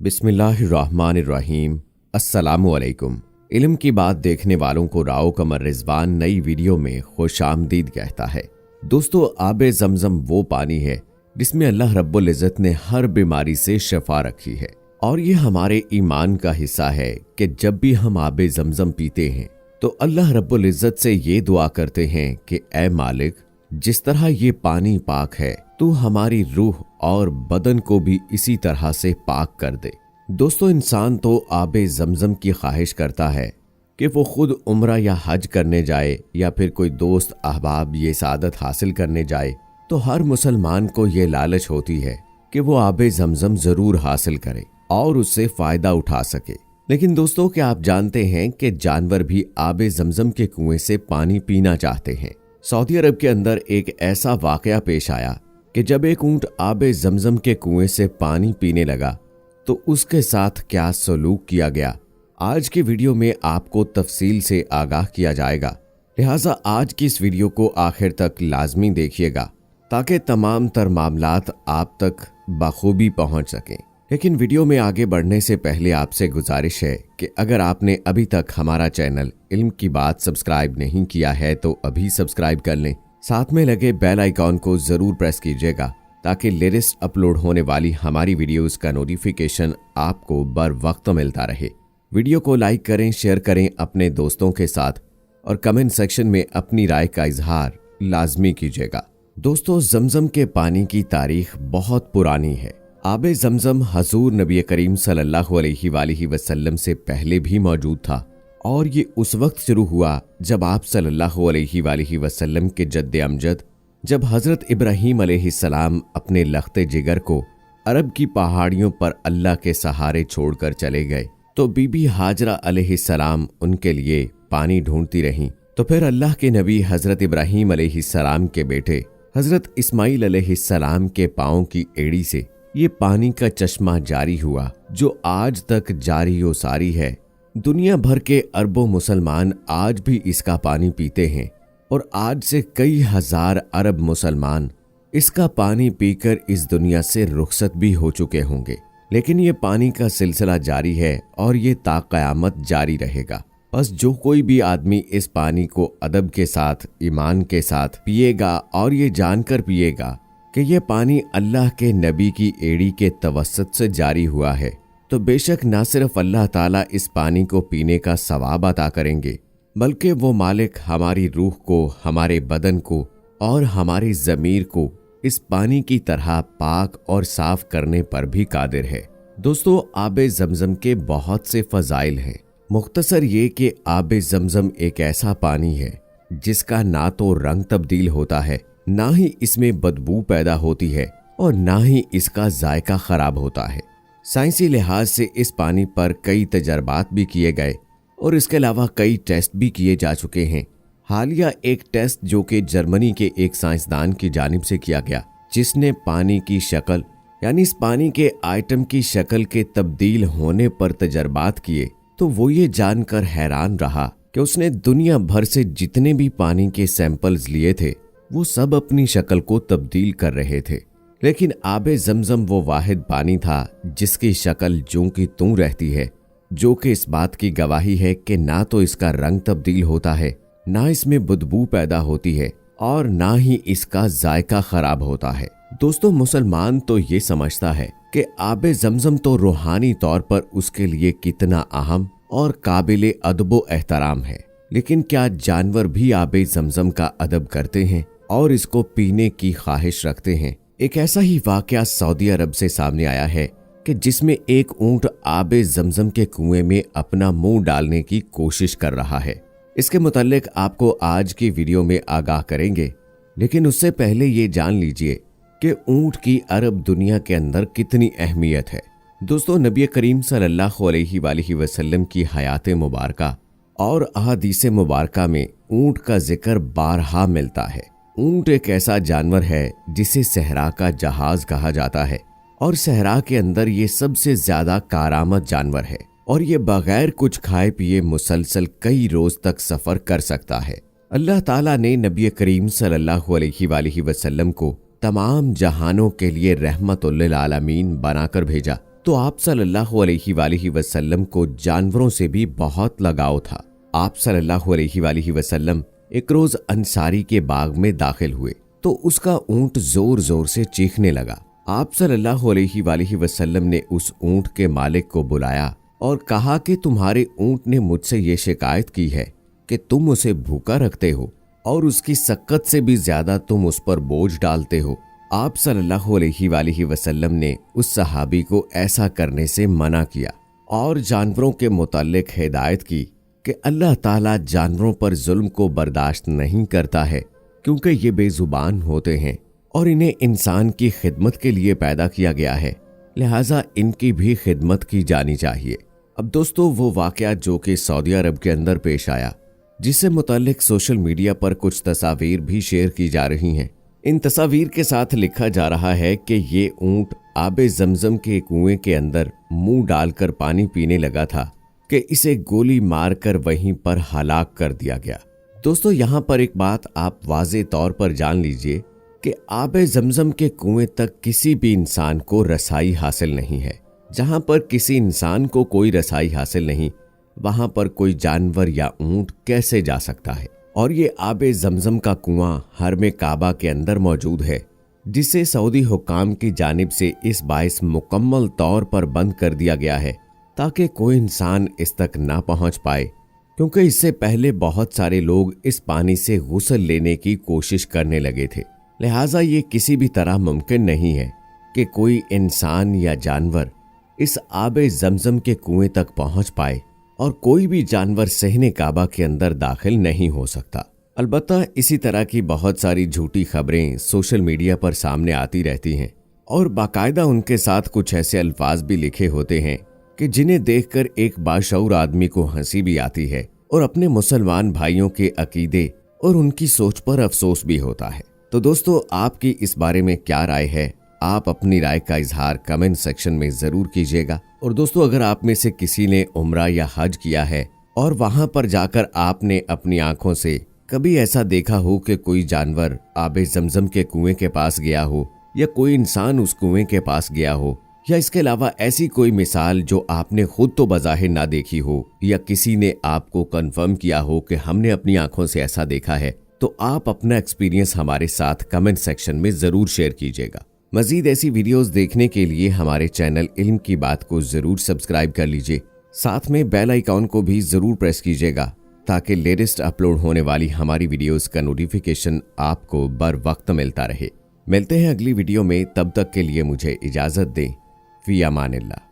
बिस्मिल्लाहिर्रहमानिर्रहीम। अस्सलामुअलैकुम। इल्म की बात देखने वालों को राव कमर रिजवान नई वीडियो में खुशामदीद कहता है। दोस्तों, आबे ज़मज़म वो पानी है जिसमें अल्लाह रब्बुल इज़्ज़त ने हर बीमारी से शफा रखी है और ये हमारे ईमान का हिस्सा है कि जब भी हम आबे ज़मज़म पीते हैं तो अल्लाह रब्बुल इज़्ज़त से ये दुआ करते हैं कि ऐ मालिक, जिस तरह ये पानी पाक है तू हमारी रूह और बदन को भी इसी तरह से पाक कर दे। दोस्तों, इंसान तो आबे ज़मज़म की ख्वाहिश करता है कि वो खुद उम्रा या हज करने जाए या फिर कोई दोस्त अहबाब ये सादत हासिल करने जाए, तो हर मुसलमान को ये लालच होती है कि वो आबे ज़मज़म ज़रूर हासिल करे और उससे फ़ायदा उठा सके। लेकिन दोस्तों, क्या आप जानते हैं कि जानवर भी आबे ज़मज़म के कुएं से पानी पीना चाहते हैं। सऊदी अरब के अंदर एक ऐसा वाकया पेश आया कि जब एक ऊंट आबे ज़मज़म के कुएं से पानी पीने लगा तो उसके साथ क्या सलूक किया गया, आज की वीडियो में आपको तफसील से आगाह किया जाएगा। लिहाजा आज की इस वीडियो को आखिर तक लाजमी देखिएगा ताकि तमाम तर मामलात आप तक बखूबी पहुंच सकें। लेकिन वीडियो में आगे बढ़ने से पहले आपसे गुजारिश है कि अगर आपने अभी तक हमारा चैनल इल्म की बात सब्सक्राइब नहीं किया है तो अभी सब्सक्राइब कर लें। साथ में लगे बेल आइकॉन को जरूर प्रेस कीजिएगा ताकि लेटेस्ट अपलोड होने वाली हमारी वीडियोस का नोटिफिकेशन आपको बर वक्त मिलता रहे। वीडियो को लाइक करें, शेयर करें अपने दोस्तों के साथ और कमेंट सेक्शन में अपनी राय का इजहार लाजमी कीजिएगा। दोस्तों, ज़मज़म के पानी की तारीख बहुत पुरानी है। आबे ज़मज़म हजूर नबी करीम सल्लल्लाहु अलैहि वसल्लम से पहले भी मौजूद था और ये उस वक्त शुरू हुआ जब आप सल्लल्लाहु अलैहि वसल्लम के जद्द अमजद जब हज़रत इब्राहीम अलैहिस्सलाम अपने लख्ते जिगर को अरब की पहाड़ियों पर अल्लाह के सहारे छोड़कर चले गए तो बीबी हाजरा अलैहिस्सलाम उनके लिए पानी ढूंढती रहीं। तो फिर अल्लाह के नबी हज़रत इब्राहीम अलैहिस्सलाम के बेटे हज़रत इस्माईल अलैहिस्सलाम के पाँव की एड़ी से ये पानी का चश्मा जारी हुआ जो आज तक जारी व सारी है। दुनिया भर के अरबों मुसलमान आज भी इसका पानी पीते हैं और आज से कई हजार अरब मुसलमान इसका पानी पीकर इस दुनिया से रुखसत भी हो चुके होंगे। लेकिन ये पानी का सिलसिला जारी है और ये ता क़यामत जारी रहेगा। बस जो कोई भी आदमी इस पानी को अदब के साथ, ईमान के साथ पिएगा और ये जानकर पिएगा कि ये पानी अल्लाह के नबी की एड़ी के तवस्सुत से जारी हुआ है, तो बेशक ना सिर्फ अल्लाह ताला इस पानी को पीने का सवाब अता करेंगे बल्कि वो मालिक हमारी रूह को, हमारे बदन को और हमारी ज़मीर को इस पानी की तरह पाक और साफ करने पर भी कादिर है। दोस्तों, आबे ज़मज़म के बहुत से फ़ज़ाइल हैं। मुख्तसर ये कि आबे ज़मज़म एक ऐसा पानी है जिसका ना तो रंग तब्दील होता है, ना ही इसमें बदबू पैदा होती है और ना ही इसका जायका खराब होता है। साइंसी लिहाज से इस पानी पर कई तजर्बात भी किए गए और इसके अलावा कई टेस्ट भी किए जा चुके हैं। हालिया एक टेस्ट जो कि जर्मनी के एक साइंसदान की जानिब से किया गया, जिसने पानी की शक्ल यानी इस पानी के आइटम की शक्ल के तब्दील होने पर तजर्बात किए, तो वो ये जानकर हैरान रहा कि उसने दुनिया भर से जितने भी पानी के सैंपल्स लिए थे वो सब अपनी शक्ल को तब्दील कर रहे थे। लेकिन आबे ज़मज़म वो वाहिद पानी था जिसकी शक्ल ज्यों की त्यों रहती है, जो कि इस बात की गवाही है कि ना तो इसका रंग तब्दील होता है, ना इसमें बदबू पैदा होती है और ना ही इसका जायका खराब होता है। दोस्तों, मुसलमान तो ये समझता है कि आबे ज़मज़म तो रूहानी तौर पर उसके लिए कितना अहम और काबिल अदब एहतराम है। लेकिन क्या जानवर भी आबे ज़मज़म का अदब करते हैं और इसको पीने की ख्वाहिश रखते हैं? एक ऐसा ही वाकया सऊदी अरब से सामने आया है कि जिसमें एक ऊंट आबे ज़मज़म के कुएं में अपना मुंह डालने की कोशिश कर रहा है। इसके मुताल्लिक आपको आज की वीडियो में आगाह करेंगे, लेकिन उससे पहले ये जान लीजिए कि ऊंट की अरब दुनिया के अंदर कितनी अहमियत है। दोस्तों, नबी करीम सल्लल्लाहु अलैहि वसल्लम की हयात मुबारका और अहादीस मुबारका में ऊंट का जिक्र बारहा मिलता है। ऊंट एक ऐसा जानवर है जिसे सहरा का जहाज कहा जाता है और सहरा के अंदर ये सबसे ज्यादा कारामद जानवर है और ये बगैर कुछ खाए पिए मुसलसल कई रोज तक सफर कर सकता है। अल्लाह ताला ने नबी करीम सल्लल्लाहु अलैहि वसल्लम को तमाम जहानों के लिए रहमतुल लिल आलमीन बनाकर भेजा तो आप सल्लल्लाहु अलैहि वसल्लम को जानवरों से भी बहुत लगाव था। आप सल्लल्लाहु अलैहि वसल्लम एक रोज अंसारी के बाग में दाखिल हुए तो उसका ऊंट जोर जोर से चीखने लगा। आप सल्लल्लाहु अलैहि वसल्लम ने उस ऊंट के मालिक को बुलाया और कहा कि तुम्हारे ऊंट ने मुझसे ये शिकायत की है कि तुम उसे भूखा रखते हो और उसकी सक्कत से भी ज्यादा तुम उस पर बोझ डालते हो। आप सल्लल्लाहु अलैहि वसल्लम ने उस सहाबी को ऐसा करने से मना किया और जानवरों के मुताल्लिक हिदायत की कि अल्लाह ताला जानवरों पर जुल्म को बर्दाश्त नहीं करता है, क्योंकि ये बेजुबान होते हैं और इन्हें इंसान की खिदमत के लिए पैदा किया गया है, लिहाजा इनकी भी खिदमत की जानी चाहिए। अब दोस्तों, वो वाकया जो कि सऊदी अरब के अंदर पेश आया, जिससे मुताल्लिक सोशल मीडिया पर कुछ तस्वीर भी शेयर की जा रही हैं। इन तस्वीर के साथ लिखा जा रहा है कि ये ऊंट आबे जमजम के कुएं के अंदर मुंह डालकर पानी पीने लगा था कि इसे गोली मारकर वहीं पर हलाक कर दिया गया। दोस्तों, यहाँ पर एक बात आप वाज़े तौर पर जान लीजिए कि आबे जमजम के कुएं तक किसी भी इंसान को रसाई हासिल नहीं है। जहाँ पर किसी इंसान को कोई रसाई हासिल नहीं, वहां पर कोई जानवर या ऊंट कैसे जा सकता है। और ये आबे जमजम का कुआं हरमे काबा के अंदर मौजूद है, जिसे सऊदी हुक्काम की जानिब से इस बाइस मुकम्मल तौर पर बंद कर दिया गया है ताकि कोई इंसान इस तक ना पहुंच पाए, क्योंकि इससे पहले बहुत सारे लोग इस पानी से गुस्ल लेने की कोशिश करने लगे थे। लिहाजा ये किसी भी तरह मुमकिन नहीं है कि कोई इंसान या जानवर इस आबे जमजम के कुएं तक पहुंच पाए और कोई भी जानवर सहने काबा के अंदर दाखिल नहीं हो सकता। अलबत्ता इसी तरह की बहुत सारी झूठी खबरें सोशल मीडिया पर सामने आती रहती हैं और बाकायदा उनके साथ कुछ ऐसे अल्फाज भी लिखे होते हैं कि जिन्हें देखकर एक बाशऊर आदमी को हंसी भी आती है और अपने मुसलमान भाइयों के अकीदे और उनकी सोच पर अफसोस भी होता है। तो दोस्तों, आपकी इस बारे में क्या राय है? आप अपनी राय का इजहार कमेंट सेक्शन में जरूर कीजिएगा। और दोस्तों, अगर आप में से किसी ने उम्रा या हज किया है और वहां पर जाकर आपने अपनी आंखों से कभी ऐसा देखा हो कि कोई जानवर आबे जमजम के कुएं के पास गया हो या कोई इंसान उस कुएं के पास गया हो, या इसके अलावा ऐसी कोई मिसाल जो आपने खुद तो बज़ाहिर ना देखी हो या किसी ने आपको कंफर्म किया हो कि हमने अपनी आंखों से ऐसा देखा है, तो आप अपना एक्सपीरियंस हमारे साथ कमेंट सेक्शन में जरूर शेयर कीजिएगा। मजीद ऐसी वीडियोस देखने के लिए हमारे चैनल इल्म की बात को जरूर सब्सक्राइब कर लीजिए। साथ में बेल आइकॉन को भी जरूर प्रेस कीजिएगा ताकि लेटेस्ट अपलोड होने वाली हमारी वीडियोस का नोटिफिकेशन आपको बर वक्त मिलता रहे। मिलते हैं अगली वीडियो में, तब तक के लिए मुझे इजाजत दें। फी अमानिल्लाह।